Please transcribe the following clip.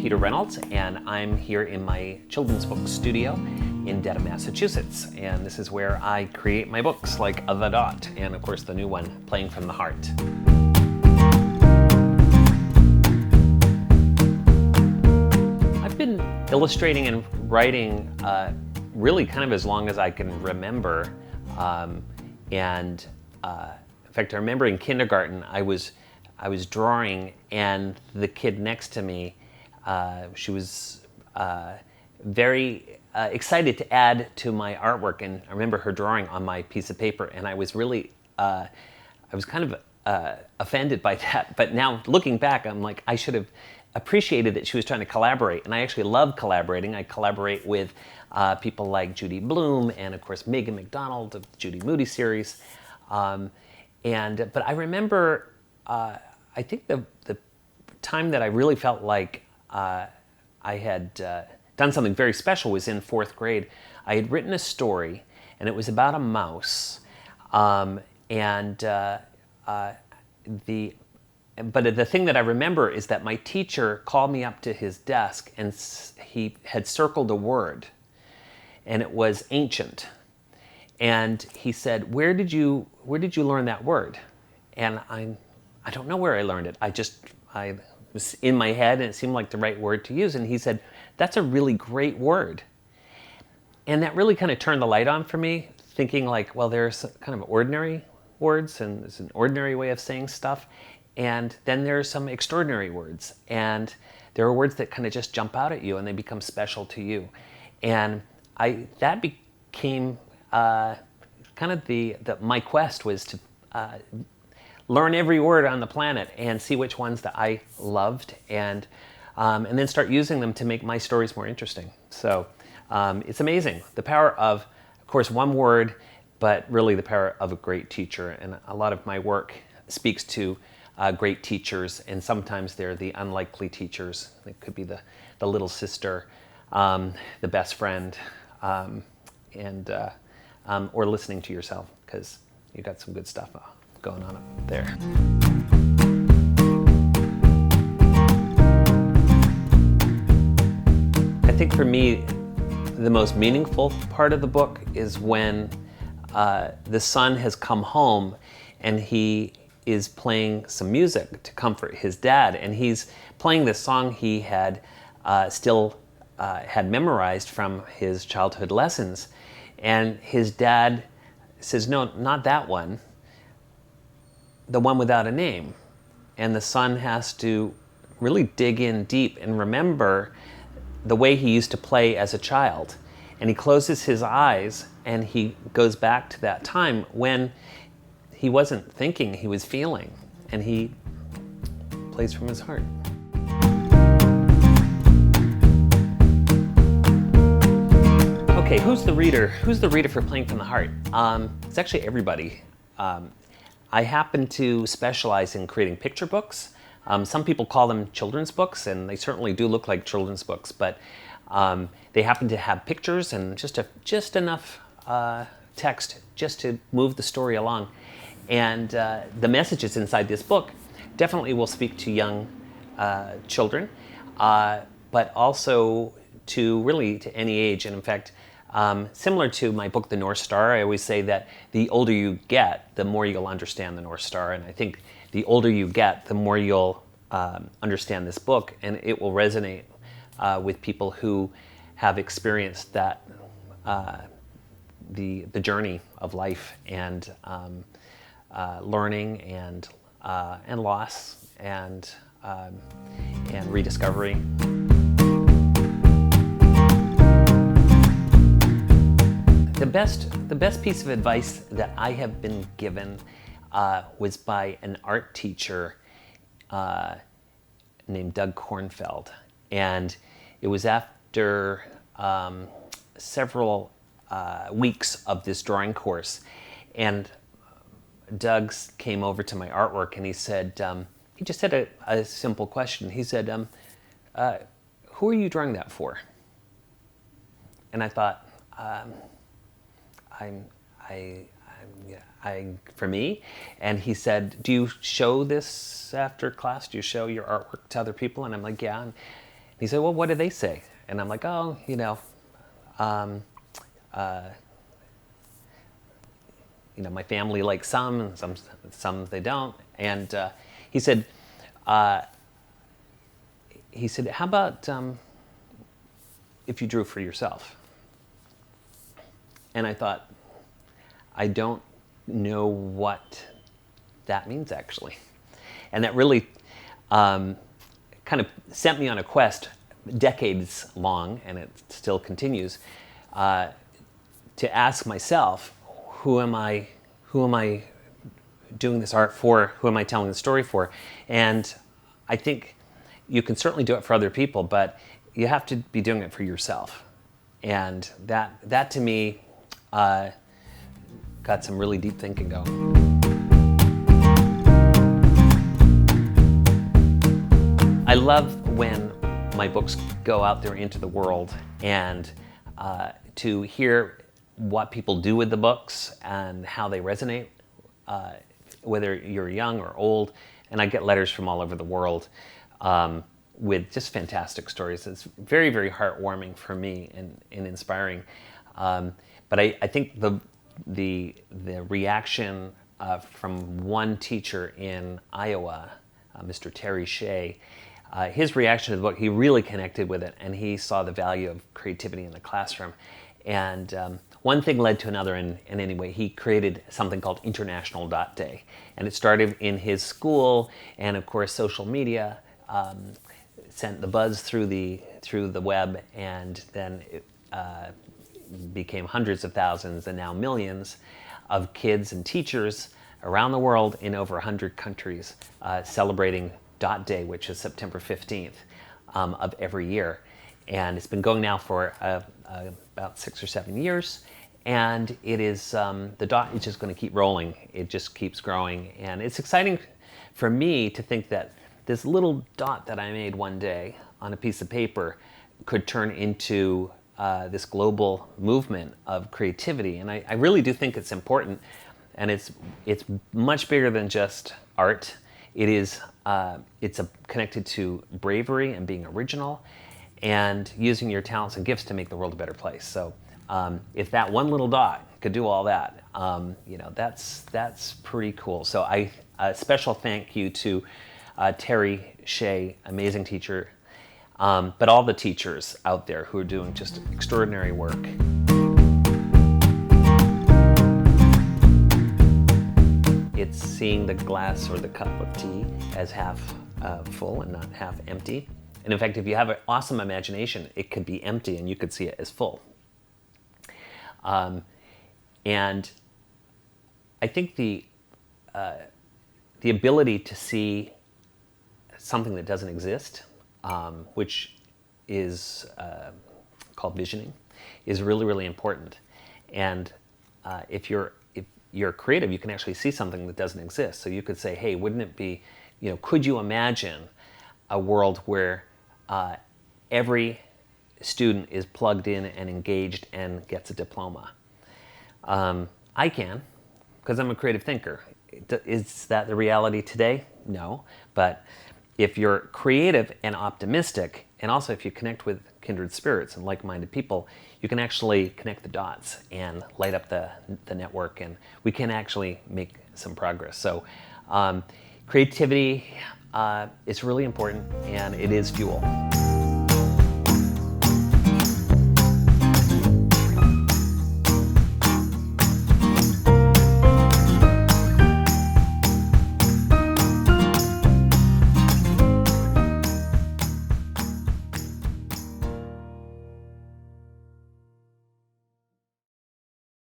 Peter Reynolds, and I'm here in my children's book studio in Dedham, Massachusetts. And this is where I create my books like The Dot, and of course the new one, Playing from the Heart. I've been illustrating and writing really kind of as long as I can remember. In fact, I remember in kindergarten, I was drawing, and the kid next to me, she was very excited to add to my artwork, and I remember her drawing on my piece of paper, and I was really, I was kind of offended by that. But now looking back, I'm like, I should have appreciated that she was trying to collaborate, and I actually love collaborating. I collaborate with people like Judy Blume, and of course Megan McDonald of the Judy Moody series. But I remember, I think the time that I really felt like I had done something very special was in 4th grade. I had written a story, and it was about a mouse. But the thing that I remember is that my teacher called me up to his desk, and he had circled a word, and it was ancient. And he said, where did you learn that word? And I don't know where I learned it. I was in my head, and it seemed like the right word to use. And he said, that's a really great word. And that really kind of turned the light on for me, thinking like, well, there's kind of ordinary words, and there's an ordinary way of saying stuff. And then there's some extraordinary words. And there are words that kind of just jump out at you, and they become special to you. And that became kind of my quest was to learn every word on the planet and see which ones that I loved, and then start using them to make my stories more interesting. So it's amazing, the power of course, one word, but really the power of a great teacher. And a lot of my work speaks to great teachers, and sometimes they're the unlikely teachers. It could be the little sister, the best friend, or listening to yourself, because you got some good stuff going on up there. I think for me, the most meaningful part of the book is when the son has come home and he is playing some music to comfort his dad, and he's playing this song he had had memorized from his childhood lessons. And his dad says, no, not that one, the one without a name. And the son has to really dig in deep and remember the way he used to play as a child. And he closes his eyes, and he goes back to that time when he wasn't thinking, he was feeling, and he plays from his heart. Okay, who's the reader? Who's the reader for Playing from the Heart? It's actually everybody. I happen to specialize in creating picture books. Some people call them children's books, and they certainly do look like children's books, but they happen to have pictures and just enough text just to move the story along. And the messages inside this book definitely will speak to young children, but also to any age. And in fact, similar to my book, The North Star, I always say that the older you get, the more you'll understand the North Star. And I think the older you get, the more you'll understand this book, and it will resonate with people who have experienced that, the journey of life, and learning, and loss, and rediscovery. The best piece of advice that I have been given was by an art teacher named Doug Kornfeld. And it was after several weeks of this drawing course. And Doug came over to my artwork, and he said, he just said a simple question. He said, who are you drawing that for? And I thought, for me? And he said, do you show this after class? Do you show your artwork to other people? And I'm like, yeah. He said, well, what did they say? And I'm like, oh, my family likes some, and some they don't. And he said, how about if you drew for yourself? And I thought, I don't know what that means, actually. And that really kind of sent me on a quest, decades long, and it still continues, to ask myself, who am I doing this art for? Who am I telling the story for? And I think you can certainly do it for other people, but you have to be doing it for yourself. And that to me got some really deep thinking going. I love when my books go out there into the world, and to hear what people do with the books and how they resonate, whether you're young or old. And I get letters from all over the world with just fantastic stories. It's very, very heartwarming for me and inspiring. But I think the reaction from one teacher in Iowa, Mr. Terry Shea, his reaction to the book, he really connected with it, and he saw the value of creativity in the classroom. And one thing led to another, and anyway, he created something called International Dot Day. And it started in his school, and of course social media sent the buzz through the web, and then it became hundreds of thousands and now millions of kids and teachers around the world in over 100 countries celebrating Dot Day, which is September 15th of every year. And it's been going now for about 6 or 7 years. And it is, the dot is just going to keep rolling. It just keeps growing. And it's exciting for me to think that this little dot that I made one day on a piece of paper could turn into this global movement of creativity. And I really do think it's important. And it's much bigger than just art. It is, it's connected to bravery and being original and using your talents and gifts to make the world a better place. So if that one little dot could do all that, that's pretty cool. So a special thank you to Terry Shea, amazing teacher, but all the teachers out there who are doing just extraordinary work. It's seeing the glass or the cup of tea as half full and not half empty. And in fact, if you have an awesome imagination, it could be empty and you could see it as full. And I think the ability to see something that doesn't exist, which is called visioning, is really, really important. And if you're creative, you can actually see something that doesn't exist. So you could say, hey, wouldn't it be, could you imagine a world where every student is plugged in and engaged and gets a diploma? I can, because I'm a creative thinker. Is that the reality today? No. But if you're creative and optimistic, and also if you connect with kindred spirits and like-minded people, you can actually connect the dots and light up the network, and we can actually make some progress. So creativity is really important, and it is fuel.